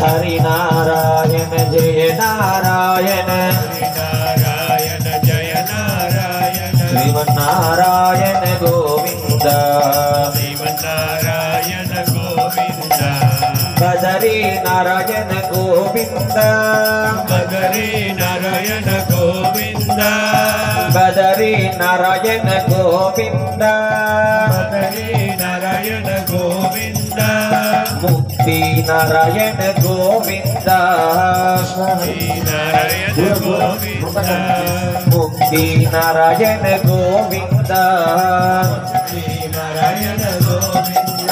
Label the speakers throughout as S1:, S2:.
S1: हरि नारायण जय नारायण श्रीमन्नारायण गोविंद बदरी नारायण गोविंद
S2: बदरी नारायण गोविंद
S1: बदरी नारायण गोविंद
S2: बदरी नारायण गोविंद
S1: मुक्ति नारायण गोविंद
S2: नारायण गोविंद
S1: मुक्ति नारायण गोविंद
S2: नारायण गोविंद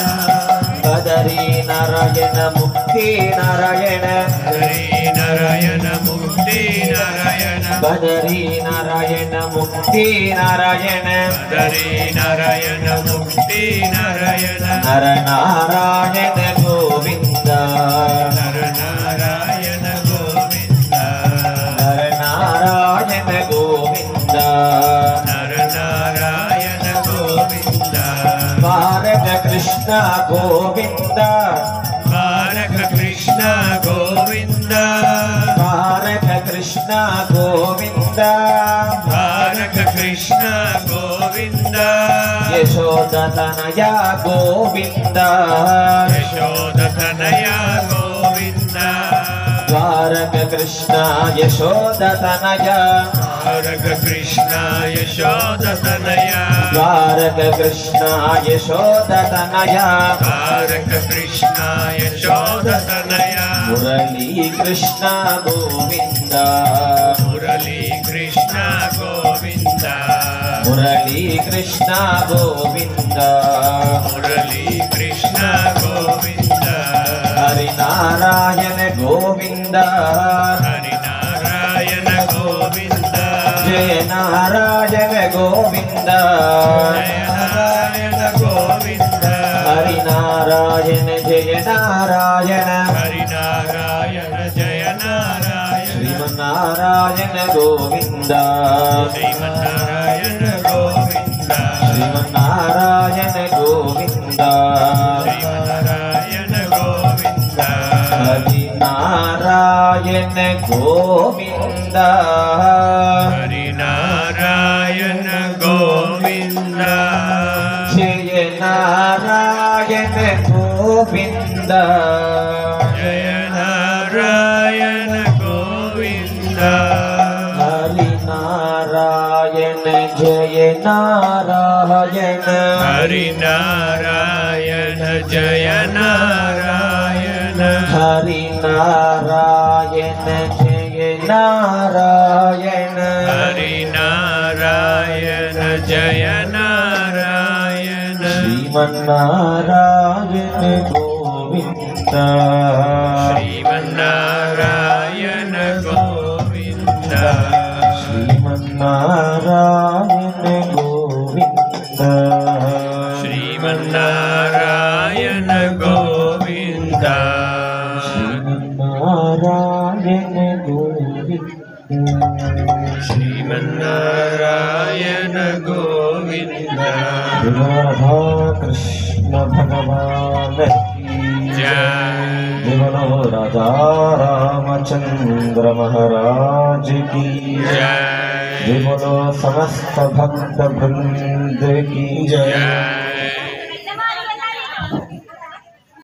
S1: बदरी नारायण मुक्ति नारायण
S2: हरि नारायण मुक्ति नारायण
S1: बदरी नारायण मुक्ति नारायण
S2: बदरी नारायण मुक्ति नारायण
S1: नर नारायण गोविंद
S2: नर नारायण गोविंद
S1: नर नारायण गोविंद
S2: नर नारायण गोविंद
S1: बालक कृष्ण गोविंद
S2: बालक कृष्ण गोविंद
S1: बालक कृष्ण गोविंद
S2: बालक कृष्ण गोविंद
S1: यशोदतनया गोविंद
S2: यशोदतनया गोविंद
S1: द्वारक कृष्ण यशोदतनया
S2: द्वारक कृष्ण यशोदतनया
S1: द्वारक कृष्ण यशोदतनया
S2: द्वारक कृष्ण यशोदतनया
S1: मुरली कृष्ण गोविंद
S2: मुरली कृष्ण गोविंद
S1: मुरली कृष्ण गोविंद
S2: मुरली कृष्ण गोविंद
S1: हरि नारायण गोविंद
S2: हरि नारायण गोविंद
S1: जय नारायण गोविंद
S2: जय नारायण गोविंद
S1: हरि नारायण जय नारायण
S2: हरि नारायण जय नारायण
S1: श्रीमन्नारायण गोविंद
S2: श्रीमन्नारायण गोविंद
S1: श्रीमन्नारायण गोविंद
S2: श्रीमन्नारायण गोविंद
S1: हरि नारायण गोविंद
S2: हरि नारायण गोविंद
S1: जय नारायण गोविंद
S2: जय नारायण गोविंद
S1: हरि नारायण जय नारायण
S2: हरि नारायण जय नारायण
S1: हरि नारायण जय नारायण
S2: हरि नारायण जय नारायण
S1: श्रीमन्नारायण गोविंद
S2: श्रीमन्नारायण गोविंद
S1: श्रीमन्नारायण गोविंद
S2: श्रीमन्नारायण गोविंद
S1: श्रीमन्नारायण गोविंद
S2: श्रीमन्नारायण गोविंद
S1: राधा कृष्ण भगवान की
S2: जय
S1: बोलो राधा रामचंद्र महाराज की
S2: जय
S1: बोलो समस्त भक्त वृंद की जय।